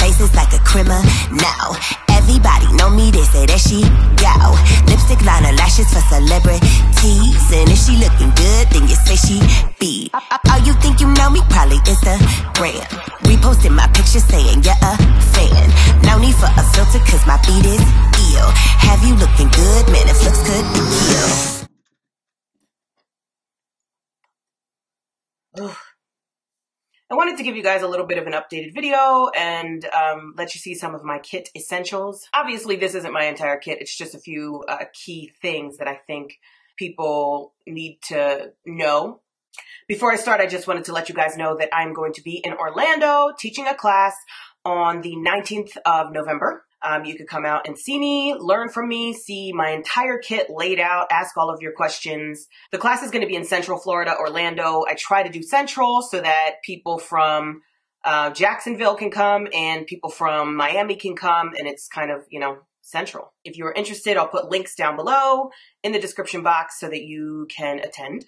faces like a criminal. Everybody know me, they say that she yo. Lipstick liner, lashes for celebrities, and if she looking good, then you say she be. Oh, you think you know me? Probably Instagram. Reposting my picture saying you're a fan. No need for a filter, cause my beat is ill. Have you looking good? Man, if looks could be killed. I wanted to give you guys a little bit of an updated video and let you see some of my kit essentials. Obviously, this isn't my entire kit. It's just a few key things that I think people need to know. Before I start, I just wanted to let you guys know that I'm going to be in Orlando teaching a class on the 19th of November. You could come out and see me, learn from me, see my entire kit laid out, ask all of your questions. The class is going to be in Central Florida, Orlando. I try to do Central so that people from Jacksonville can come and people from Miami can come, and it's kind of, you know, Central. If you're interested, I'll put links down below in the description box so that you can attend.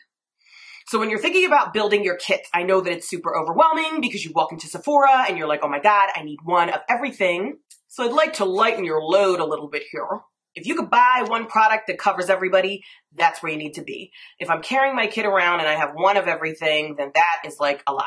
So when you're thinking about building your kit, I know that it's super overwhelming because you walk into Sephora and you're like, oh my God, I need one of everything. So I'd like to lighten your load a little bit here. If you could buy one product that covers everybody, that's where you need to be. If I'm carrying my kit around and I have one of everything, then that is like a lot.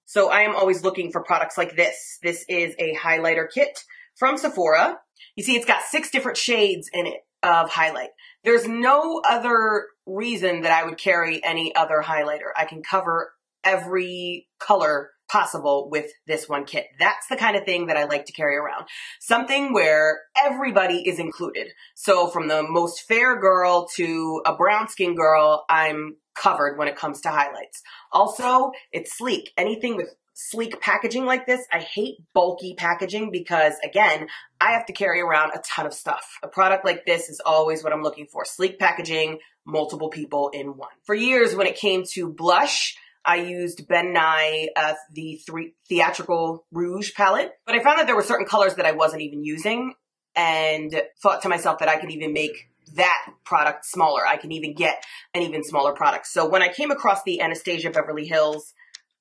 So I am always looking for products like this. This is a highlighter kit from Sephora. You see, it's got 6 different shades in it of highlight. There's no other reason that I would carry any other highlighter. I can cover every color possible with this one kit. That's the kind of thing that I like to carry around. Something where everybody is included. So from the most fair girl to a brown skin girl, I'm covered when it comes to highlights. Also, it's sleek. Anything with sleek packaging like this, I hate bulky packaging because, again, I have to carry around a ton of stuff. A product like this is always what I'm looking for. Sleek packaging, multiple people in one. For years, when it came to blush, I used Ben Nye, the theatrical Rouge palette, but I found that there were certain colors that I wasn't even using and thought to myself that I could even make that product smaller. I can even get an even smaller product. So when I came across the Anastasia Beverly Hills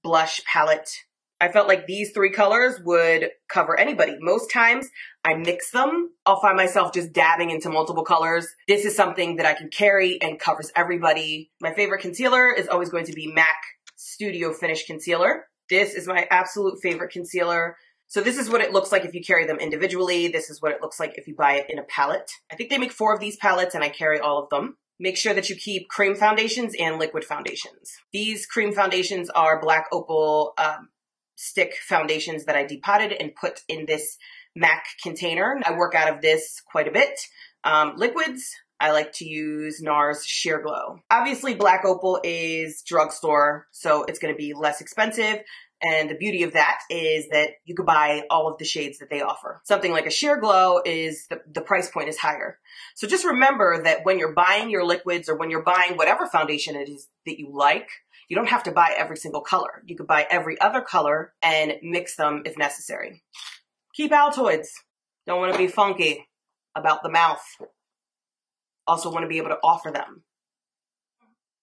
blush palette, I felt like these 3 colors would cover anybody. Most times I mix them. I'll find myself just dabbing into multiple colors. This is something that I can carry and covers everybody. My favorite concealer is always going to be MAC Studio Finish Concealer. This is my absolute favorite concealer. So this is what it looks like if you carry them individually. This is what it looks like if you buy it in a palette. I think they make 4 of these palettes and I carry all of them. Make sure that you keep cream foundations and liquid foundations. These cream foundations are Black Opal stick foundations that I depotted and put in this MAC container. I work out of this quite a bit. Liquids, I like to use NARS Sheer Glow. Obviously, Black Opal is drugstore, so it's going to be less expensive. And the beauty of that is that you could buy all of the shades that they offer. Something like a Sheer Glow is the price point is higher. So just remember that when you're buying your liquids or when you're buying whatever foundation it is that you like, you don't have to buy every single color. You could buy every other color and mix them if necessary. Keep Altoids. Don't want to be funky about the mouth. Also want to be able to offer them.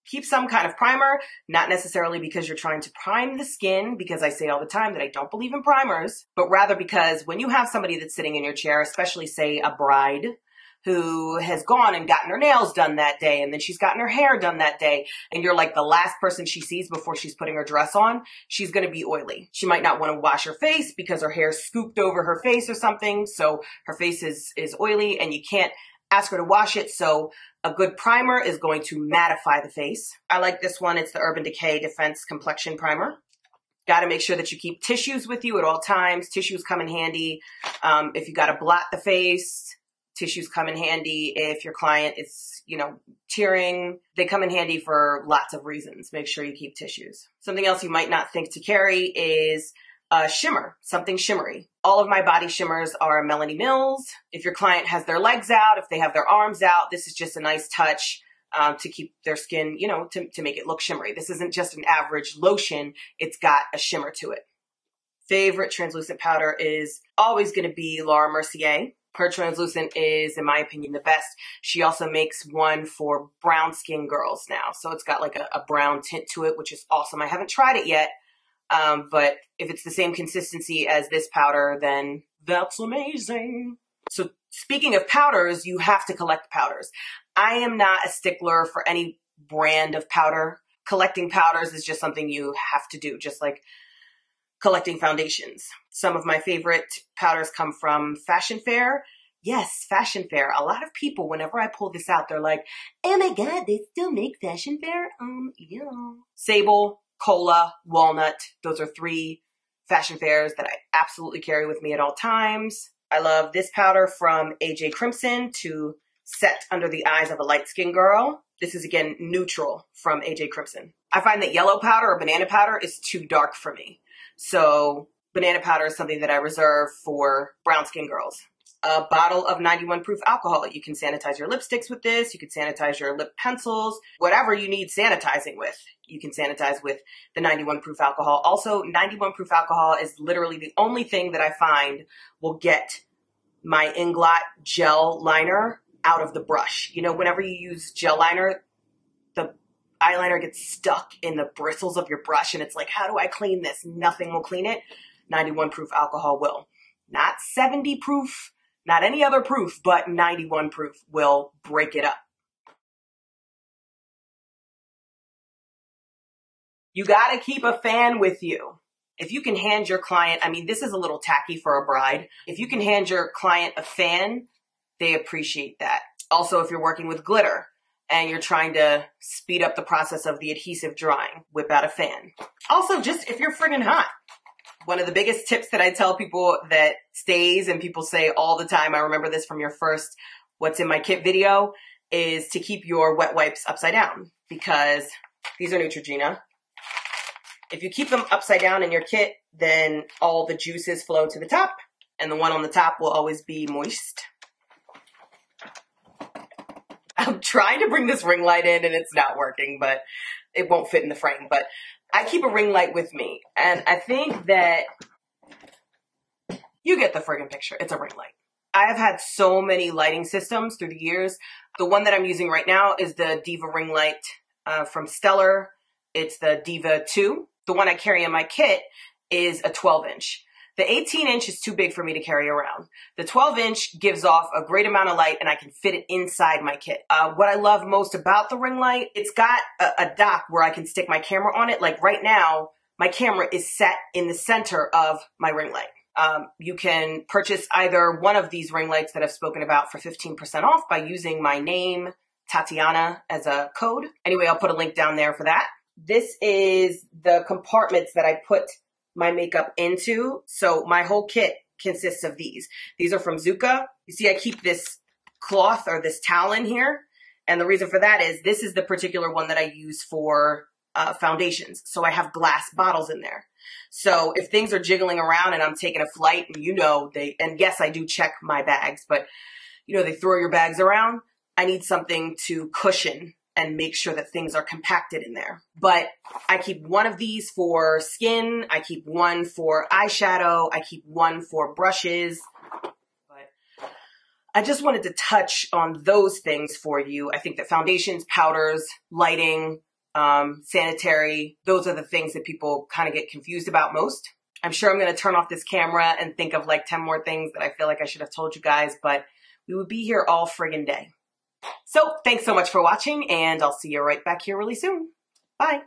Keep some kind of primer, not necessarily because you're trying to prime the skin, because I say all the time that I don't believe in primers, but rather because when you have somebody that's sitting in your chair, especially say a bride who has gone and gotten her nails done that day, and then she's gotten her hair done that day, and you're like the last person she sees before she's putting her dress on, she's going to be oily. She might not want to wash her face because her hair scooped over her face or something, so her face is oily and you can't ask her to wash it, so a good primer is going to mattify the face. I like this one. It's the Urban Decay Defense Complexion Primer. Got to make sure that you keep tissues with you at all times. Tissues come in handy. If you got to blot the face, tissues come in handy. If your client is, tearing, they come in handy for lots of reasons. Make sure you keep tissues. Something else you might not think to carry is a shimmer, something shimmery. All of my body shimmers are Melanie Mills. If your client has their legs out, if they have their arms out, this is just a nice touch to keep their skin, to make it look shimmery. This isn't just an average lotion. It's got a shimmer to it. Favorite translucent powder is always going to be Laura Mercier. Her translucent is, in my opinion, the best. She also makes one for brown skin girls now. So it's got like a brown tint to it, which is awesome. I haven't tried it yet. But if it's the same consistency as this powder, then That's amazing. So speaking of powders, you have to collect powders. I am not a stickler for any brand of powder. Collecting powders is just something you have to do, just like collecting foundations. Some of my favorite powders come from Fashion Fair. Yes, Fashion Fair. A lot of people, whenever I pull this out, they're like, oh my God, they still make Fashion Fair? Yeah. Sable, Cola, Walnut. Those are 3 Fashion Fairs that I absolutely carry with me at all times. I love this powder from AJ Crimson to set under the eyes of a light-skinned girl. This is, again, neutral from AJ Crimson. I find that yellow powder or banana powder is too dark for me. So banana powder is something that I reserve for brown-skinned girls. A bottle of 91 proof alcohol. You can sanitize your lipsticks with this. You can sanitize your lip pencils. Whatever you need sanitizing with, you can sanitize with the 91 proof alcohol. Also, 91 proof alcohol is literally the only thing that I find will get my Inglot gel liner out of the brush. You know, whenever you use gel liner, the eyeliner gets stuck in the bristles of your brush and it's like, how do I clean this? Nothing will clean it. 91 proof alcohol will. Not 70 proof, not any other proof, but 91 proof will break it up. You gotta keep a fan with you. If you can hand your client, I mean, this is a little tacky for a bride. If you can hand your client a fan, they appreciate that. Also, if you're working with glitter and you're trying to speed up the process of the adhesive drying, whip out a fan. Also, just if you're friggin' hot. One of the biggest tips that I tell people that stays and people say all the time, I remember this from your first What's in My Kit video, is to keep your wet wipes upside down because these are Neutrogena. If you keep them upside down in your kit, then all the juices flow to the top and the one on the top will always be moist. I'm trying to bring this ring light in and it's not working, but it won't fit in the frame. But I keep a ring light with me and I think that you get the friggin' picture. It's a ring light. I have had so many lighting systems through the years. The one that I'm using right now is the Diva ring light from Stellar. It's the Diva 2. The one I carry in my kit is a 12-inch. The 18-inch is too big for me to carry around. The 12-inch gives off a great amount of light and I can fit it inside my kit. What I love most about the ring light, it's got a dock where I can stick my camera on it. Like right now, my camera is set in the center of my ring light. You can purchase either one of these ring lights that I've spoken about for 15% off by using my name, Tatiana, as a code. Anyway, I'll put a link down there for that. This is the compartments that I put my makeup into. So my whole kit consists of these. These are from Zuka. You see, I keep this cloth or this towel in here. And the reason for that is this is the particular one that I use for foundations. So I have glass bottles in there. So if things are jiggling around and I'm taking a flight and you know, and yes, I do check my bags, but you know, they throw your bags around. I need something to cushion and make sure that things are compacted in there. But I keep one of these for skin. I keep one for eyeshadow. I keep one for brushes. But I just wanted to touch on those things for you. I think that foundations, powders, lighting, sanitary, those are the things that people kind of get confused about most. I'm sure I'm going to turn off this camera and think of like 10 more things that I feel like I should have told you guys, but we would be here all friggin' day. So thanks so much for watching and I'll see you right back here really soon. Bye.